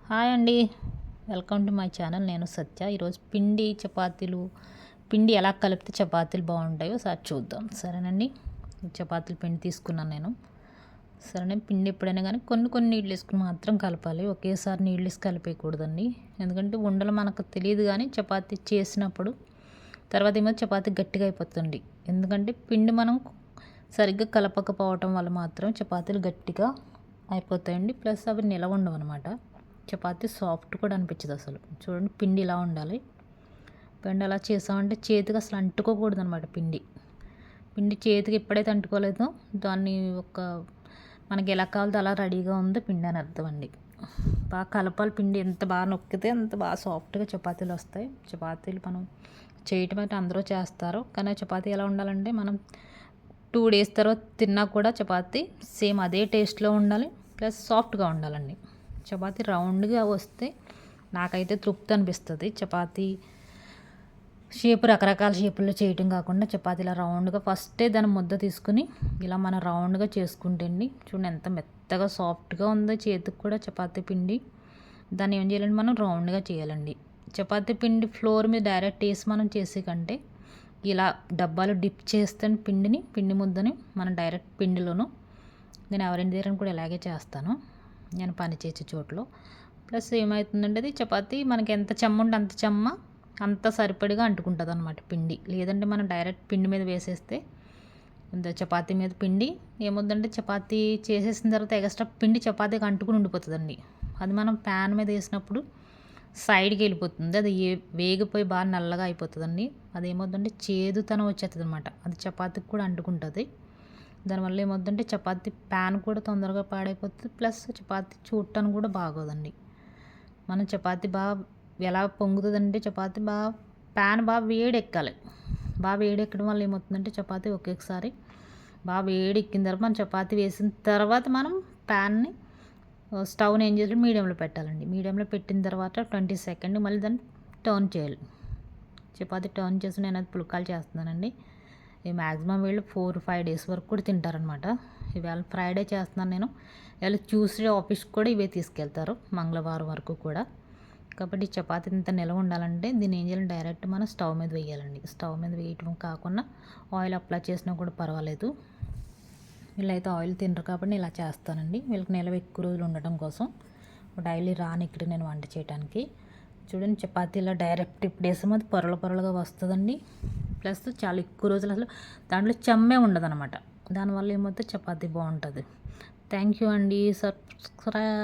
Hi అండి, welcome to my channel. నేను సత్య. ఈరోజు పిండి ఎలా కలిపితే చపాతీలు బాగుంటాయో సార్ చూద్దాం. సరేనండి, చపాతీల పిండి తీసుకున్నాను నేను. సరేనండి, పిండి ఎప్పుడైనా కానీ కొన్ని నీళ్ళు వేసుకుని మాత్రం కలపాలి. ఒకేసారి నీళ్ళు వేసి కలిపేయకూడదండి. ఎందుకంటే ఉండలు మనకు తెలియదు, కానీ చపాతీ చేసినప్పుడు తర్వాత ఏమో చపాతీ గట్టిగా అయిపోతుంది. ఎందుకంటే పిండి మనం సరిగ్గా కలపకపోవటం వల్ల మాత్రం చపాతీలు గట్టిగా అయిపోతాయండి. ప్లస్ అవి నిలవ ఉండవు అనమాట. చపాతీ సాఫ్ట్ కూడా అనిపించదు అసలు. చూడండి, పిండి ఇలా ఉండాలి. పిండి అలా చేసామంటే చేతికి అసలు అంటుకోకూడదు అనమాట. పిండి చేతికి ఎప్పుడైతే అంటుకోలేదో దాన్ని మనకి ఎలా కావాలో అలా రెడీగా ఉంది పిండి అని అర్థం అండి. బాగా కలపాలి. పిండి ఎంత బాగా నొక్కితే అంత బాగా సాఫ్ట్గా చపాతీలు వస్తాయి. చపాతీలు మనం చేయటం అయితే అందరూ చేస్తారు, కానీ చపాతీ ఎలా ఉండాలంటే మనం 2 days తర్వాత తిన్నా కూడా చపాతీ సేమ్ అదే టేస్ట్లో ఉండాలి. ప్లస్ సాఫ్ట్గా ఉండాలండి. చపాతీ రౌండ్గా వస్తే నాకైతే తృప్తి అనిపిస్తుంది. చపాతీ రకరకాల షేపుల్లో చేయటం కాకుండా చపాతీ ఇలా రౌండ్గా ఫస్టే దాని ముద్ద తీసుకుని ఇలా మనం రౌండ్గా చేసుకుంటండి. చూడండి ఎంత మెత్తగా సాఫ్ట్గా ఉందో చేతికి కూడా చపాతీ పిండి. దాన్ని ఏం చేయాలండి, మనం రౌండ్గా చేయాలండి. చపాతీ పిండి ఫ్లోర్ మీద డైరెక్ట్ వేసి మనం చేసే కంటే ఇలా డబ్బాలు డిప్ చేస్తే పిండి ముద్దని మనం డైరెక్ట్ పిండిలోను, నేను ఎవరైనా దగ్గర కూడా ఇలాగే చేస్తాను నేను పని చేసే చోట్లో. ప్లస్ ఏమవుతుందంటే అది చపాతీ మనకి ఎంత చెమ్మ ఉంటే అంత చెమ్మ అంత సరిపడిగా అంటుకుంటుంది అనమాట పిండి. లేదంటే మనం డైరెక్ట్ పిండి మీద వేసేస్తే చపాతీ మీద పిండి ఏమవుతుందంటే చపాతీ చేసేసిన తర్వాత ఎక్స్ట్రా పిండి చపాతీకి అంటుకుని ఉండిపోతుందండి. అది మనం ప్యాన్ మీద వేసినప్పుడు సైడ్కి వెళ్ళిపోతుంది. అది వేగిపోయి బాగా నల్లగా అయిపోతుందండి. అది ఏమవుతుందంటే చేదుతనం వచ్చేస్తుంది అనమాట. అది చపాతీకి కూడా అంటుకుంటుంది. దానివల్ల ఏమవుతుందంటే చపాతీ ప్యాన్ కూడా తొందరగా పాడైపోతుంది. ప్లస్ చపాతీ చూడటానికి కూడా బాగోదండి. మనం చపాతీ బాగా ఎలా పొంగుతుందంటే చపాతీ ప్యాన్ బాగా వేడెక్కాలి. బాగా వేడెక్కడం వల్ల ఏమవుతుందంటే చపాతీ ఒకేసారి బాగా వేడెక్కిన తర్వాత మనం చపాతీ వేసిన తర్వాత మనం ప్యాన్ని స్టవ్ని ఏం చేయాలి, మీడియంలో పెట్టాలండి. మీడియంలో పెట్టిన తర్వాత 20 seconds మళ్ళీ దాన్ని టర్న్ చేయాలి. చపాతీ టర్న్ చేసి నేను అది పుల్కాలు చేస్తున్నానండి. మ్యాక్సిమం వీళ్ళు 4-5 days వరకు కూడా తింటారనమాట. ఇవాళ ఫ్రైడే చేస్తున్నాను నేను. ఇవాళ ట్యూస్డే ఆఫీస్కి కూడా ఇవే తీసుకెళ్తారు, మంగళవారం వరకు కూడా. కాబట్టి చపాతీ ఇంత నిలవ ఉండాలంటే దీన్ని ఏం చేయాలి, డైరెక్ట్ మనం స్టవ్ మీద వేయాలండి. స్టవ్ మీద వేయటం కాకుండా ఆయిల్ అప్లై చేసినా కూడా పర్వాలేదు. వీళ్ళైతే ఆయిల్ తినరు కాబట్టి ఇలా చేస్తానండి. వీళ్ళకి నిలవ ఎక్కువ రోజులు ఉండటం కోసం డైలీ రాని ఇక్కడ నేను వంట చేయడానికి. చూడండి, చపాతీ ఇలా డైరెక్ట్ ఇప్పుడు వేసాము అది పొరలుగా వస్తుందండి. ప్లస్ చాలా ఎక్కువ రోజులు అసలు దాంట్లో చెమ్మే ఉండదు అనమాట. దానివల్ల ఏమవుతుంది, చపాతీ బాగుంటుంది. థ్యాంక్ యూ అండి. సబ్స్క్రైబ్.